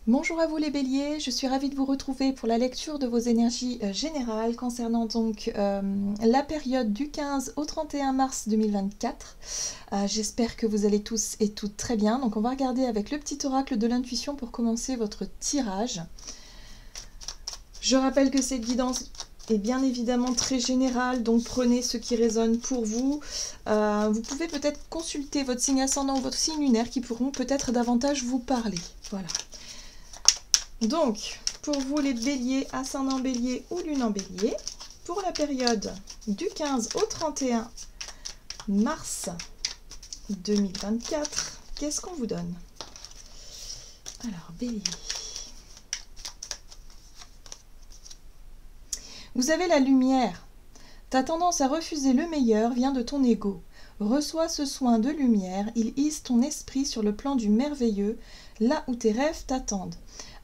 Bonjour à vous les béliers, je suis ravie de vous retrouver pour la lecture de vos énergies générales concernant donc la période du 15 au 31 mars 2024. J'espère que vous allez tous et toutes très bien. Donc on va regarder avec le petit oracle de l'intuition pour commencer votre tirage. Je rappelle que cette guidance est bien évidemment très générale, donc prenez ce qui résonne pour vous. Vous pouvez peut-être consulter votre signe ascendant ou votre signe lunaire qui pourront peut-être davantage vous parler. Voilà. Donc, pour vous les béliers, ascendant bélier ou lune en bélier, pour la période du 15 au 31 mars 2024, qu'est-ce qu'on vous donne? Alors, bélier. Vous avez la lumière. Ta tendance à refuser le meilleur vient de ton ego. Reçois ce soin de lumière, il hisse ton esprit sur le plan du merveilleux, là où tes rêves t'attendent.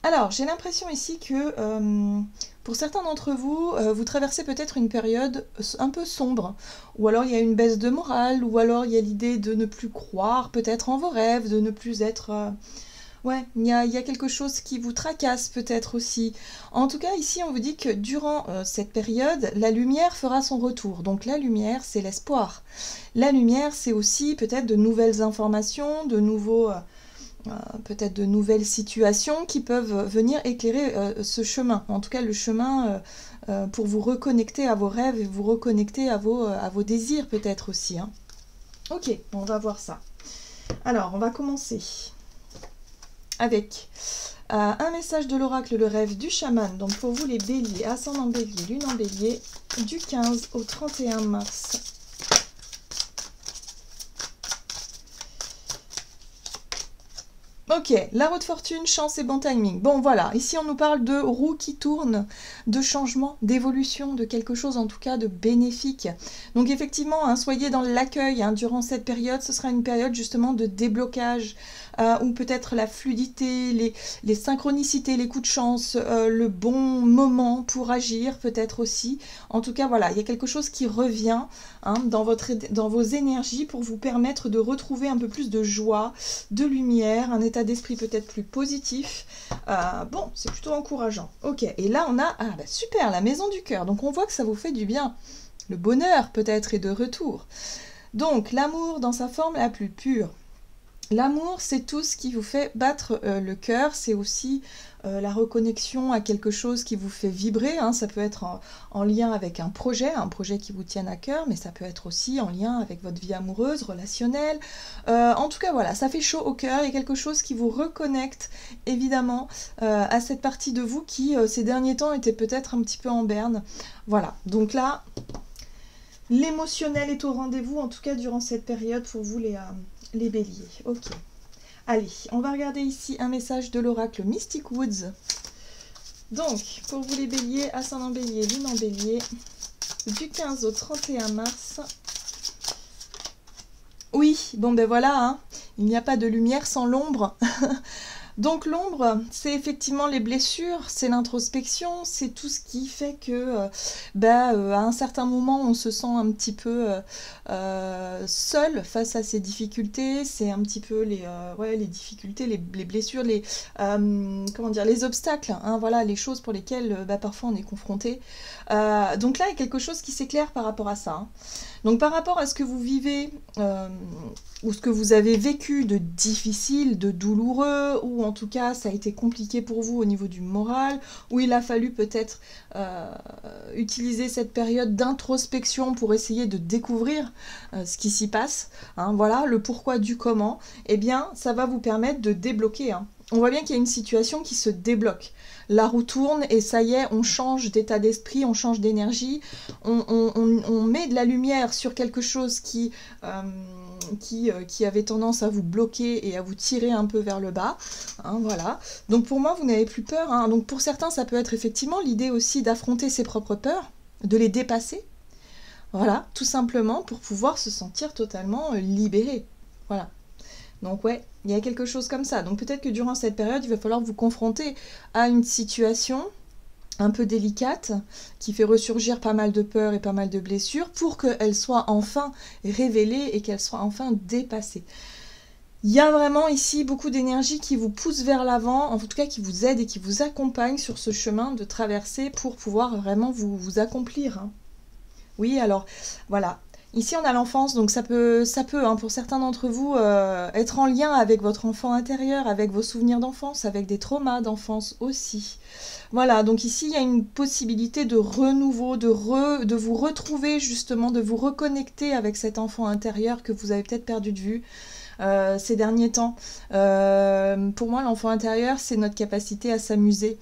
Alors, j'ai l'impression ici que pour certains d'entre vous, vous traversez peut-être une période un peu sombre, ou alors il y a une baisse de morale, ou alors il y a l'idée de ne plus croire peut-être en vos rêves, de ne plus être... Ouais, il y a quelque chose qui vous tracasse peut-être aussi. En tout cas, ici, on vous dit que durant cette période, la lumière fera son retour. Donc la lumière, c'est l'espoir. La lumière, c'est aussi peut-être de nouvelles informations, de nouveaux... peut-être de nouvelles situations qui peuvent venir éclairer ce chemin. En tout cas, le chemin pour vous reconnecter à vos rêves et vous reconnecter à vos désirs peut-être aussi. Hein. Ok, on va voir ça. Alors, on va commencer avec un message de l'oracle, le rêve du chaman. Donc pour vous les béliers, ascendant bélier, lune en bélier, du 15 au 31 mars. Ok, la roue de fortune, chance et bon timing. Bon voilà, ici on nous parle de roue qui tourne, de changement, d'évolution, de quelque chose en tout cas de bénéfique. Donc effectivement, hein, soyez dans l'accueil hein, durant cette période, ce sera une période justement de déblocage, où peut-être la fluidité, les synchronicités, les coups de chance, le bon moment pour agir peut-être aussi. En tout cas voilà, il y a quelque chose qui revient hein, dans vos énergies pour vous permettre de retrouver un peu plus de joie, de lumière, un état d'esprit peut-être plus positif. Bon, c'est plutôt encourageant. Ok, et là on a, ah bah super, la maison du cœur. Donc on voit que ça vous fait du bien. Le bonheur peut-être est de retour. Donc l'amour dans sa forme la plus pure. L'amour, c'est tout ce qui vous fait battre le cœur, c'est aussi la reconnexion à quelque chose qui vous fait vibrer, hein. Ça peut être en lien avec un projet qui vous tienne à cœur, mais ça peut être aussi en lien avec votre vie amoureuse, relationnelle. En tout cas, voilà, ça fait chaud au cœur, il y a quelque chose qui vous reconnecte, évidemment, à cette partie de vous qui, ces derniers temps, était peut-être un petit peu en berne. Voilà, donc là, l'émotionnel est au rendez-vous, en tout cas durant cette période pour vous les béliers. Ok. Allez, on va regarder ici un message de l'oracle Mystic Woods. Donc, pour vous les béliers, ascendant bélier, lune en bélier, du 15 au 31 mars. Oui, bon ben voilà, hein, il n'y a pas de lumière sans l'ombre. Donc l'ombre, c'est effectivement les blessures, c'est l'introspection, c'est tout ce qui fait que à un certain moment on se sent un petit peu seul face à ces difficultés, c'est un petit peu les difficultés, les blessures, comment dire, les obstacles, hein, voilà, les choses pour lesquelles parfois on est confronté. Donc là il y a quelque chose qui s'éclaire par rapport à ça. Hein. Donc par rapport à ce que vous vivez ou ce que vous avez vécu de difficile, de douloureux, ou en tout cas ça a été compliqué pour vous au niveau du moral, où il a fallu peut-être utiliser cette période d'introspection pour essayer de découvrir ce qui s'y passe, hein, voilà, le pourquoi du comment, eh bien ça va vous permettre de débloquer. Hein. On voit bien qu'il y a une situation qui se débloque. La roue tourne et ça y est, on change d'état d'esprit, on change d'énergie, on met de la lumière sur quelque chose qui avait tendance à vous bloquer et à vous tirer un peu vers le bas. Hein, voilà. Donc pour moi, vous n'avez plus peur. Hein. Donc pour certains, ça peut être effectivement l'idée aussi d'affronter ses propres peurs, de les dépasser. Voilà, tout simplement pour pouvoir se sentir totalement libéré. Voilà. Donc ouais, il y a quelque chose comme ça. Donc peut-être que durant cette période, il va falloir vous confronter à une situation un peu délicate, qui fait ressurgir pas mal de peurs et pas mal de blessures, pour qu'elle soit enfin révélée et qu'elle soit enfin dépassée. Il y a vraiment ici beaucoup d'énergie qui vous pousse vers l'avant, en tout cas qui vous aide et qui vous accompagne sur ce chemin de traversée pour pouvoir vraiment vous accomplir. Hein. Oui, alors voilà. Ici, on a l'enfance, donc ça peut hein, pour certains d'entre vous, être en lien avec votre enfant intérieur, avec vos souvenirs d'enfance, avec des traumas d'enfance aussi. Voilà, donc ici, il y a une possibilité de renouveau, de vous retrouver justement, de vous reconnecter avec cet enfant intérieur que vous avez peut-être perdu de vue. Ces derniers temps. Pour moi, l'enfant intérieur, c'est notre capacité à s'amuser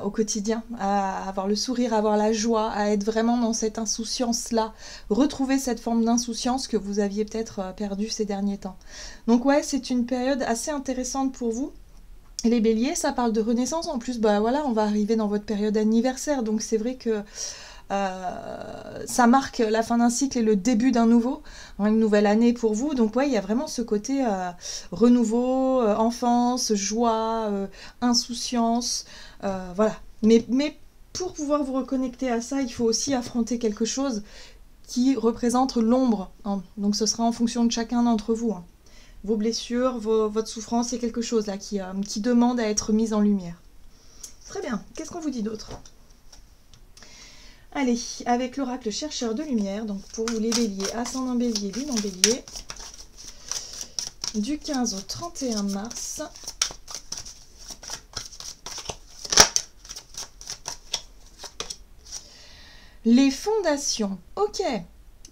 au quotidien, à avoir le sourire, à avoir la joie, à être vraiment dans cette insouciance-là, retrouver cette forme d'insouciance que vous aviez peut-être perdue ces derniers temps. Donc ouais, c'est une période assez intéressante pour vous. Les béliers, ça parle de renaissance. En plus, bah voilà, on va arriver dans votre période anniversaire, donc c'est vrai que ça marque la fin d'un cycle et le début d'un nouveau, une nouvelle année pour vous. Donc ouais, il y a vraiment ce côté renouveau, enfance, joie, insouciance, voilà. Mais pour pouvoir vous reconnecter à ça, il faut aussi affronter quelque chose qui représente l'ombre. Hein. Donc ce sera en fonction de chacun d'entre vous. Hein. Vos blessures, votre souffrance, il y a quelque chose là qui demande à être mise en lumière. Très bien, qu'est-ce qu'on vous dit d'autre ? Allez, avec l'oracle chercheur de lumière, donc pour vous les béliers, ascendant bélier, lune en bélier, du 15 au 31 mars. Les fondations, ok,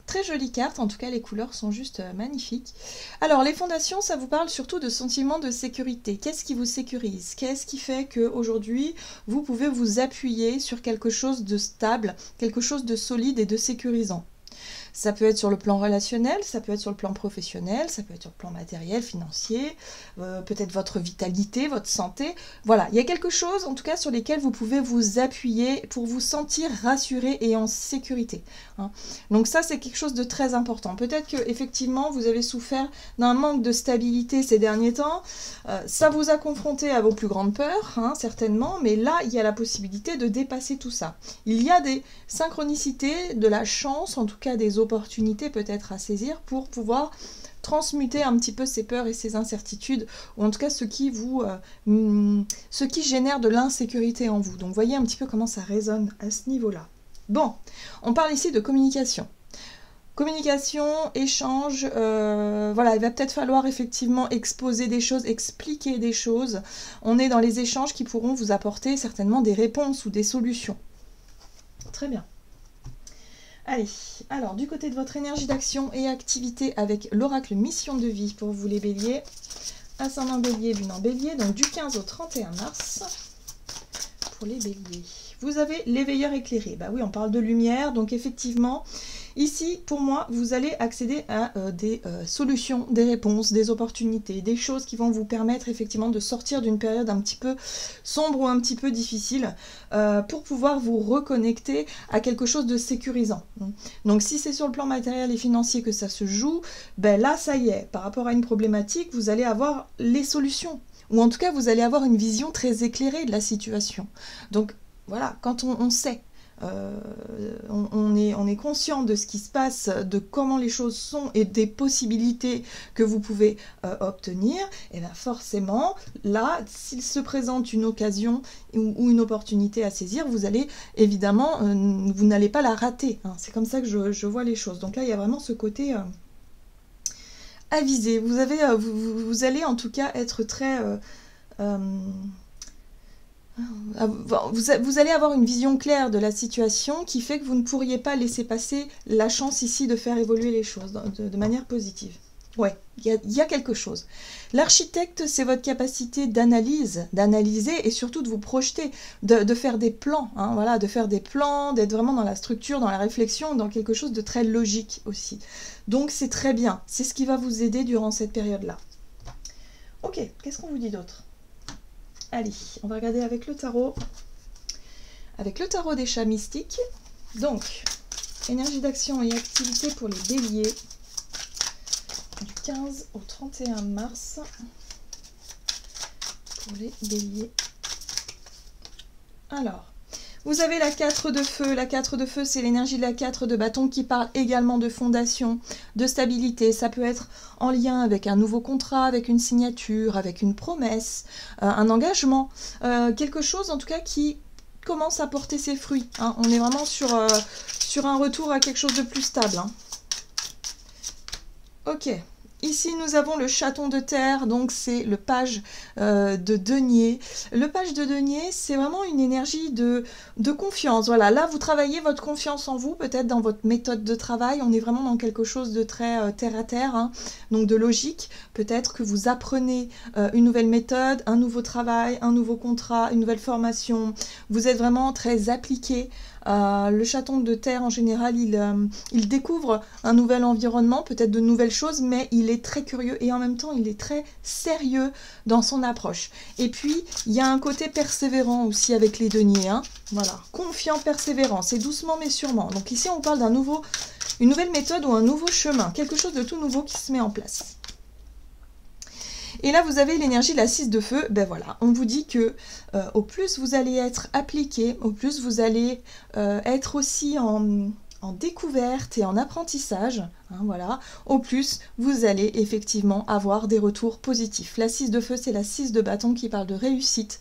très jolie carte, en tout cas les couleurs sont juste magnifiques. Alors les fondations, ça vous parle surtout de sentiment de sécurité. Qu'est-ce qui vous sécurise? Qu'est-ce qui fait qu'aujourd'hui, vous pouvez vous appuyer sur quelque chose de stable, quelque chose de solide et de sécurisant? Ça peut être sur le plan relationnel, ça peut être sur le plan professionnel, ça peut être sur le plan matériel, financier, peut-être votre vitalité, votre santé. Voilà, il y a quelque chose en tout cas sur lesquels vous pouvez vous appuyer pour vous sentir rassuré et en sécurité. Hein. Donc ça, c'est quelque chose de très important. Peut-être que effectivement vous avez souffert d'un manque de stabilité ces derniers temps. Ça vous a confronté à vos plus grandes peurs, hein, certainement, mais là, il y a la possibilité de dépasser tout ça. Il y a des synchronicités, de la chance, en tout cas des opportunités peut-être à saisir pour pouvoir transmuter un petit peu ces peurs et ces incertitudes, ou en tout cas ce qui génère de l'insécurité en vous. Donc voyez un petit peu comment ça résonne à ce niveau-là. Bon, on parle ici de communication. Communication, échange, voilà, il va peut-être falloir effectivement exposer des choses, expliquer des choses. On est dans les échanges qui pourront vous apporter certainement des réponses ou des solutions. Très bien. Allez, alors du côté de votre énergie d'action et activité avec l'oracle mission de vie pour vous les béliers, ascendant bélier, lune en bélier, donc du 15 au 31 mars pour les béliers. Vous avez l'éveilleur éclairé, bah oui on parle de lumière, donc effectivement ici pour moi vous allez accéder à des solutions, des réponses, des opportunités, des choses qui vont vous permettre effectivement de sortir d'une période un petit peu sombre ou un petit peu difficile pour pouvoir vous reconnecter à quelque chose de sécurisant. Donc si c'est sur le plan matériel et financier que ça se joue, ben là ça y est, par rapport à une problématique vous allez avoir les solutions, ou en tout cas vous allez avoir une vision très éclairée de la situation. Donc voilà, quand on sait, on est conscient de ce qui se passe, de comment les choses sont et des possibilités que vous pouvez obtenir, et bien forcément, là, s'il se présente une occasion ou une opportunité à saisir, vous allez évidemment, vous n'allez pas la rater. Hein. C'est comme ça que je vois les choses. Donc là, il y a vraiment ce côté avisé. Vous allez en tout cas être très... vous allez avoir une vision claire de la situation qui fait que vous ne pourriez pas laisser passer la chance ici de faire évoluer les choses de manière positive. Ouais, il y a quelque chose. L'architecte, c'est votre capacité d'analyser et surtout de vous projeter, de faire des plans, hein, voilà, de faire des plans, d'être vraiment dans la structure, dans la réflexion, dans quelque chose de très logique aussi. Donc c'est très bien, c'est ce qui va vous aider durant cette période-là. Ok, qu'est-ce qu'on vous dit d'autre ? Allez, on va regarder avec le tarot des chats mystiques. Donc, énergie d'action et activité pour les béliers du 15 au 31 mars pour les béliers. Alors, Vous avez la 4 de feu. La 4 de feu, c'est l'énergie de la 4 de bâton qui parle également de fondation, de stabilité. Ça peut être en lien avec un nouveau contrat, avec une signature, avec une promesse, un engagement. Quelque chose en tout cas qui commence à porter ses fruits. Hein. On est vraiment sur un retour à quelque chose de plus stable. Hein. Ok. Ici, nous avons le chaton de terre, donc c'est le page de denier. Le page de denier, c'est vraiment une énergie de confiance. Voilà, là, vous travaillez votre confiance en vous, peut-être dans votre méthode de travail. On est vraiment dans quelque chose de très terre à terre, hein, donc de logique. Peut-être que vous apprenez une nouvelle méthode, un nouveau travail, un nouveau contrat, une nouvelle formation. Vous êtes vraiment très appliqué. Le chaton de terre, en général, il découvre un nouvel environnement, peut-être de nouvelles choses, mais il est très curieux et en même temps, il est très sérieux dans son approche. Et puis, il y a un côté persévérant aussi avec les deniers. Hein. Voilà, confiant, persévérant, c'est doucement mais sûrement. Donc ici, on parle une nouvelle méthode ou un nouveau chemin, quelque chose de tout nouveau qui se met en place. Et là, vous avez l'énergie de la 6 de feu. Ben voilà, on vous dit que au plus vous allez être appliqué, au plus vous allez être aussi en découverte et en apprentissage, hein, voilà, au plus vous allez effectivement avoir des retours positifs. La 6 de feu, c'est la 6 de bâton qui parle de réussite,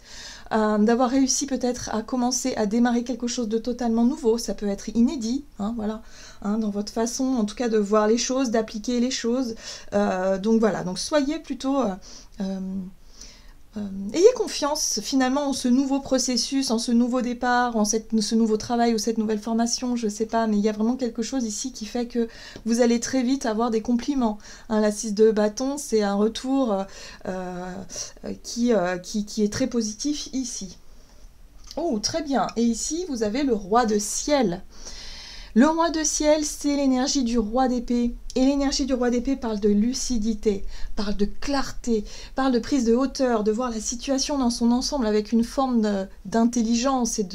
d'avoir réussi peut-être à commencer à démarrer quelque chose de totalement nouveau, ça peut être inédit, hein, voilà, hein, dans votre façon en tout cas de voir les choses, d'appliquer les choses, donc voilà, donc soyez plutôt... ayez confiance finalement en ce nouveau processus, en ce nouveau départ, en ce nouveau travail ou cette nouvelle formation, je ne sais pas, mais il y a vraiment quelque chose ici qui fait que vous allez très vite avoir des compliments. Hein, la 6 de bâton, c'est un retour qui est très positif ici. Oh, très bien. Et ici, vous avez le roi de ciel. Le roi de ciel, c'est l'énergie du roi d'épée. Et l'énergie du roi d'épée parle de lucidité, parle de clarté, parle de prise de hauteur, de voir la situation dans son ensemble avec une forme d'intelligence et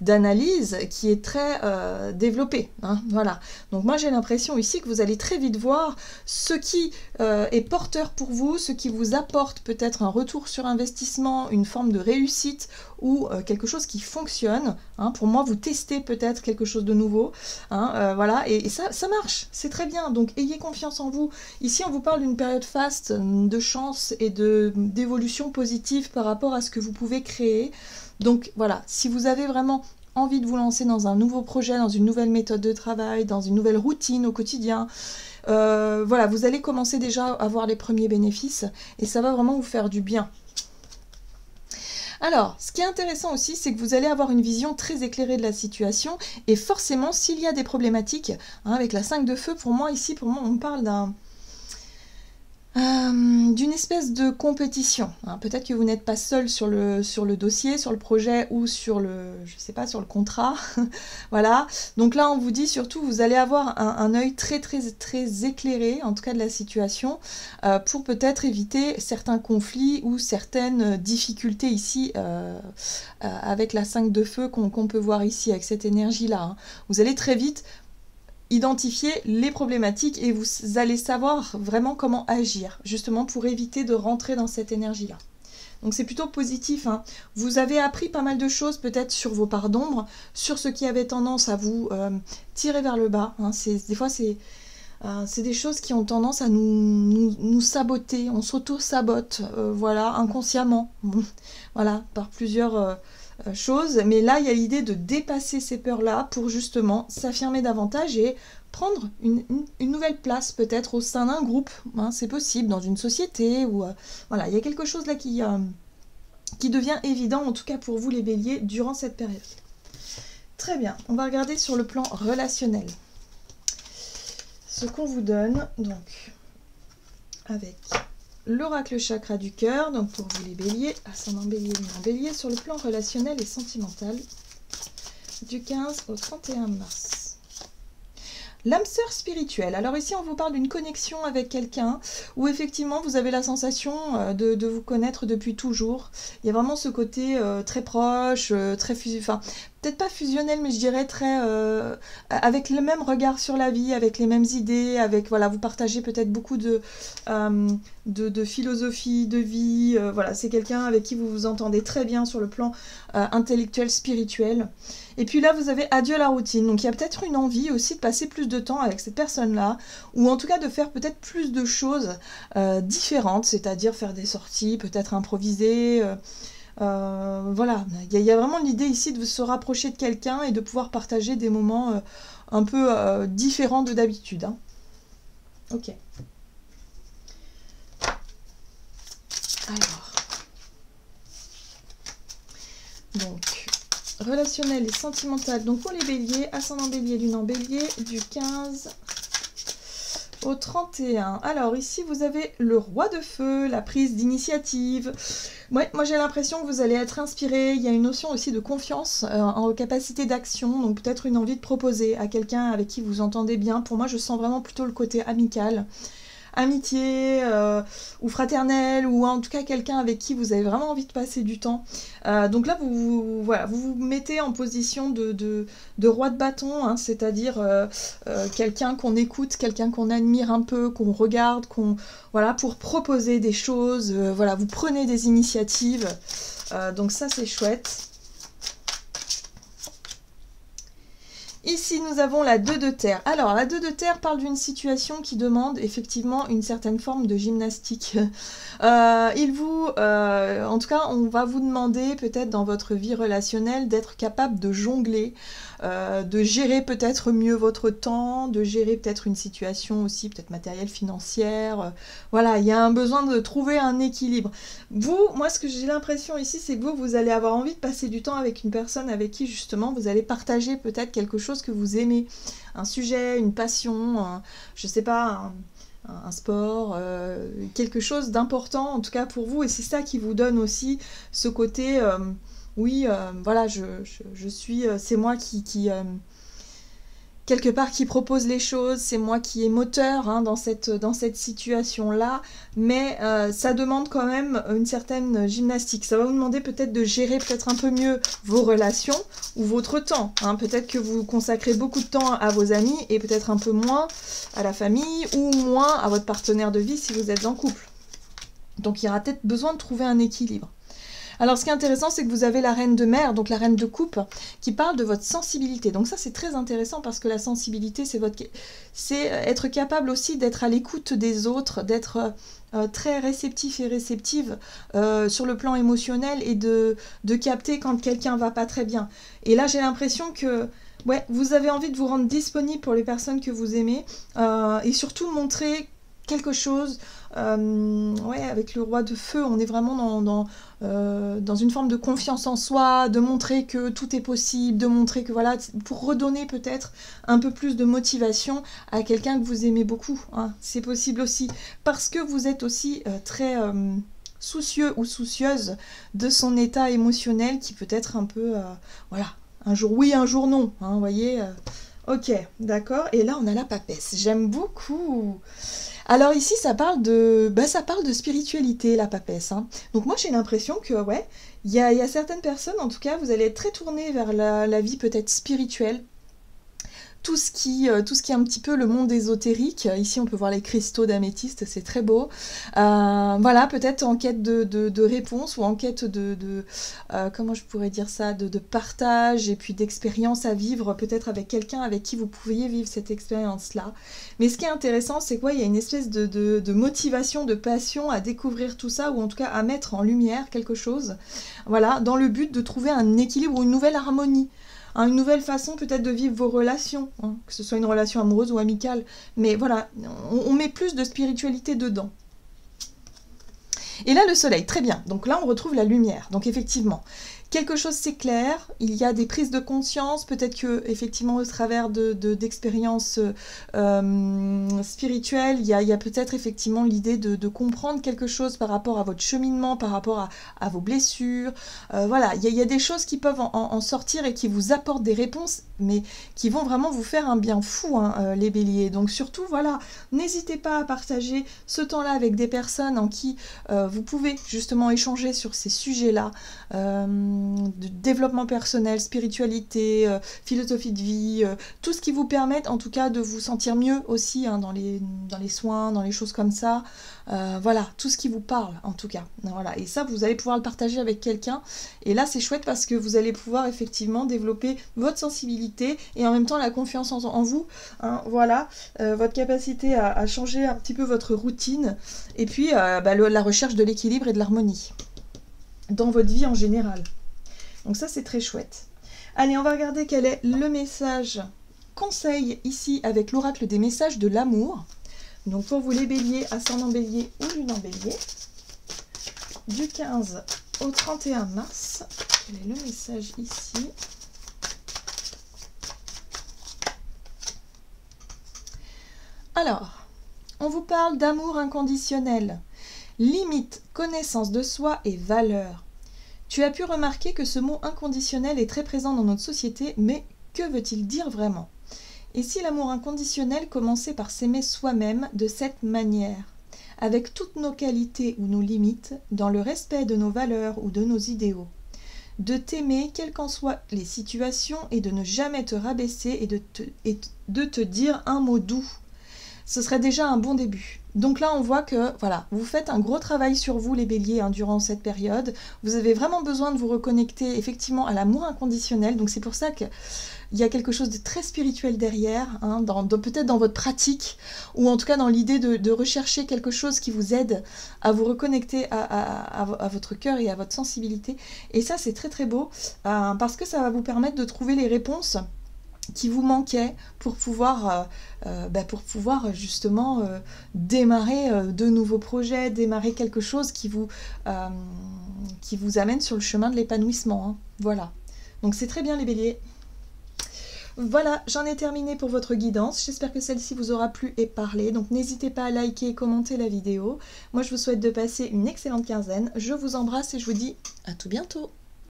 d'analyse qui est très développée. Hein, voilà. Donc moi j'ai l'impression ici que vous allez très vite voir ce qui est porteur pour vous, ce qui vous apporte peut-être un retour sur investissement, une forme de réussite ou quelque chose qui fonctionne. Hein. Pour moi, vous testez peut-être quelque chose de nouveau. Hein, voilà, et ça marche, c'est très bien, donc ayez confiance en vous. Ici, on vous parle d'une période faste, de chance et d'évolution positive par rapport à ce que vous pouvez créer. Donc voilà, si vous avez vraiment envie de vous lancer dans un nouveau projet, dans une nouvelle méthode de travail, dans une nouvelle routine au quotidien, voilà, vous allez commencer déjà à avoir les premiers bénéfices et ça va vraiment vous faire du bien. Alors, ce qui est intéressant aussi, c'est que vous allez avoir une vision très éclairée de la situation et forcément, s'il y a des problématiques, hein, avec la 5 de feu, pour moi, on parle d'une espèce de compétition. Hein. Peut-être que vous n'êtes pas seul sur le dossier, sur le projet ou sur je sais pas, sur le contrat. Voilà. Donc là, on vous dit surtout, vous allez avoir un œil très, très, très éclairé, en tout cas de la situation, pour peut-être éviter certains conflits ou certaines difficultés ici, avec la 5 de feu qu'on peut voir ici, avec cette énergie-là. Hein. Vous allez très vite identifier les problématiques et vous allez savoir vraiment comment agir, justement pour éviter de rentrer dans cette énergie-là. Donc c'est plutôt positif. Hein. Vous avez appris pas mal de choses peut-être sur vos parts d'ombre, sur ce qui avait tendance à vous tirer vers le bas. Hein. Des fois, c'est des choses qui ont tendance à nous saboter. On s'auto-sabote, voilà, inconsciemment. Voilà, par plusieurs... chose, mais là il y a l'idée de dépasser ces peurs-là pour justement s'affirmer davantage et prendre une nouvelle place peut-être au sein d'un groupe, hein, c'est possible, dans une société, ou voilà, il y a quelque chose là qui devient évident, en tout cas pour vous les béliers, durant cette période. Très bien, on va regarder sur le plan relationnel ce qu'on vous donne, donc avec l'oracle chakra du cœur, donc pour vous les béliers, ascendant bélier, lumière bélier, sur le plan relationnel et sentimental, du 15 au 31 mars. L'âme sœur spirituelle. Alors ici, on vous parle d'une connexion avec quelqu'un où effectivement, vous avez la sensation de vous connaître depuis toujours. Il y a vraiment ce côté très proche, très fusionnel, enfin, peut-être pas fusionnel, mais je dirais très avec le même regard sur la vie, avec les mêmes idées, avec voilà, vous partagez peut-être beaucoup de philosophie, de vie. Voilà, c'est quelqu'un avec qui vous vous entendez très bien sur le plan intellectuel, spirituel. Et puis là, vous avez adieu à la routine. Donc il y a peut-être une envie aussi de passer plus de temps avec cette personne-là, ou en tout cas de faire peut-être plus de choses différentes, c'est-à-dire faire des sorties, peut-être improviser. Voilà, il y a vraiment l'idée ici de se rapprocher de quelqu'un et de pouvoir partager des moments un peu différents de d'habitude. Hein. Ok. Alors. Donc, relationnel et sentimental. Donc pour les béliers, ascendant bélier, lune en bélier, du 15 au 31. Alors ici vous avez le roi de feu, la prise d'initiative. Ouais, moi j'ai l'impression que vous allez être inspiré. Il y a une notion aussi de confiance en capacité d'action, donc peut-être une envie de proposer à quelqu'un avec qui vous entendez bien. Pour moi je sens vraiment plutôt le côté amical. Amitié ou fraternelle, ou en tout cas quelqu'un avec qui vous avez vraiment envie de passer du temps. Donc là, voilà, vous vous mettez en position de roi de bâton, hein, c'est-à-dire quelqu'un qu'on écoute, quelqu'un qu'on admire un peu, qu'on regarde, voilà, pour proposer des choses. Voilà, vous prenez des initiatives. Donc ça, c'est chouette. Ici, nous avons la 2 de terre. Alors, la 2 de terre parle d'une situation qui demande effectivement une certaine forme de gymnastique. En tout cas, on va vous demander peut-être dans votre vie relationnelle d'être capable de jongler, de gérer peut-être mieux votre temps, de gérer peut-être une situation aussi, peut-être matérielle, financière. Voilà, il y a un besoin de trouver un équilibre. Moi, ce que j'ai l'impression ici, c'est que vous allez avoir envie de passer du temps avec une personne avec qui, justement, vous allez partager peut-être quelque chose que vous aimez, un sujet, une passion, je sais pas, un sport, quelque chose d'important en tout cas pour vous, et c'est ça qui vous donne aussi ce côté oui, voilà, je suis, c'est moi qui quelque part qui propose les choses, c'est moi qui est moteur hein, dans cette situation-là, mais ça demande quand même une certaine gymnastique. Ça va vous demander peut-être de gérer peut-être un peu mieux vos relations ou votre temps. Hein. Peut-être que vous consacrez beaucoup de temps à vos amis et peut-être un peu moins à la famille ou moins à votre partenaire de vie si vous êtes en couple. Donc il y aura peut-être besoin de trouver un équilibre. Alors ce qui est intéressant, c'est que vous avez la reine de mer, donc la reine de coupe, qui parle de votre sensibilité. Donc ça c'est très intéressant parce que la sensibilité, c'est être capable aussi d'être à l'écoute des autres, d'être très réceptif et réceptive sur le plan émotionnel et de capter quand quelqu'un va pas très bien. Et là j'ai l'impression que ouais, vous avez envie de vous rendre disponible pour les personnes que vous aimez et surtout montrer quelque chose. Ouais, avec le roi de feu, on est vraiment dans une forme de confiance en soi, de montrer que tout est possible, de montrer que voilà, pour redonner peut-être un peu plus de motivation à quelqu'un que vous aimez beaucoup. Hein. C'est possible aussi, parce que vous êtes aussi très soucieux ou soucieuse de son état émotionnel qui peut être un peu, voilà, un jour oui, un jour non, hein, vous voyez. Ok, d'accord, et là on a la papesse, j'aime beaucoup. Alors ici, ça parle de spiritualité, la papesse. Hein. Donc moi, j'ai l'impression que, ouais, il y a certaines personnes, en tout cas, vous allez être très tournées vers la vie peut-être spirituelle. Tout ce qui est un petit peu le monde ésotérique. Ici, on peut voir les cristaux d'améthyste, c'est très beau. Voilà, peut-être en quête de réponse ou en quête comment je pourrais dire ça, de partage et puis d'expérience à vivre, peut-être avec quelqu'un avec qui vous pourriez vivre cette expérience-là. Mais ce qui est intéressant, c'est qu'il y a une espèce de motivation, de passion à découvrir tout ça, ou en tout cas à mettre en lumière quelque chose, voilà, dans le but de trouver un équilibre ou une nouvelle harmonie. Hein, une nouvelle façon peut-être de vivre vos relations, hein, que ce soit une relation amoureuse ou amicale. Mais voilà, on met plus de spiritualité dedans. Et là, le soleil, très bien. Donc là, on retrouve la lumière. Donc effectivement, quelque chose c'est clair, il y a des prises de conscience, peut-être que effectivement au travers d'expériences spirituelles, il y a peut-être effectivement l'idée de comprendre quelque chose par rapport à votre cheminement, par rapport à vos blessures. Voilà, il y a des choses qui peuvent en sortir et qui vous apportent des réponses, mais qui vont vraiment vous faire un bien fou, hein, les béliers. Donc surtout, voilà, n'hésitez pas à partager ce temps-là avec des personnes en qui vous pouvez justement échanger sur ces sujets-là. de développement personnel, spiritualité, philosophie de vie, tout ce qui vous permette en tout cas de vous sentir mieux aussi hein, dans les soins, dans les choses comme ça. Voilà, tout ce qui vous parle en tout cas. Voilà. Et ça, vous allez pouvoir le partager avec quelqu'un. Et là, c'est chouette parce que vous allez pouvoir effectivement développer votre sensibilité et en même temps la confiance en vous. Hein, voilà, votre capacité à changer un petit peu votre routine. Et puis, la recherche de l'équilibre et de l'harmonie dans votre vie en général. Donc ça, c'est très chouette. Allez, on va regarder quel est le message conseil ici avec l'oracle des messages de l'amour. Donc pour vous les béliers, ascendant bélier ou lune en bélier, du 15 au 31 mars, quel est le message ici? Alors, on vous parle d'amour inconditionnel, limite, connaissance de soi et valeur. Tu as pu remarquer que ce mot inconditionnel est très présent dans notre société, mais que veut-il dire vraiment? Et si l'amour inconditionnel commençait par s'aimer soi-même de cette manière, avec toutes nos qualités ou nos limites, dans le respect de nos valeurs ou de nos idéaux, de t'aimer quelles qu'en soient les situations et de ne jamais te rabaisser et de te dire un mot doux, ce serait déjà un bon début. Donc là, on voit que voilà, vous faites un gros travail sur vous, les béliers, hein, durant cette période. Vous avez vraiment besoin de vous reconnecter effectivement à l'amour inconditionnel. Donc c'est pour ça qu'il y a quelque chose de très spirituel derrière, hein, peut-être dans votre pratique, ou en tout cas dans l'idée de rechercher quelque chose qui vous aide à vous reconnecter à votre cœur et à votre sensibilité. Et ça, c'est très très beau, parce que ça va vous permettre de trouver les réponses qui vous manquait pour pouvoir justement démarrer de nouveaux projets, démarrer quelque chose qui vous amène sur le chemin de l'épanouissement. Hein. Voilà. Donc c'est très bien les béliers. Voilà, j'en ai terminé pour votre guidance. J'espère que celle-ci vous aura plu et parlé. Donc n'hésitez pas à liker et commenter la vidéo. Moi je vous souhaite de passer une excellente quinzaine. Je vous embrasse et je vous dis à tout bientôt.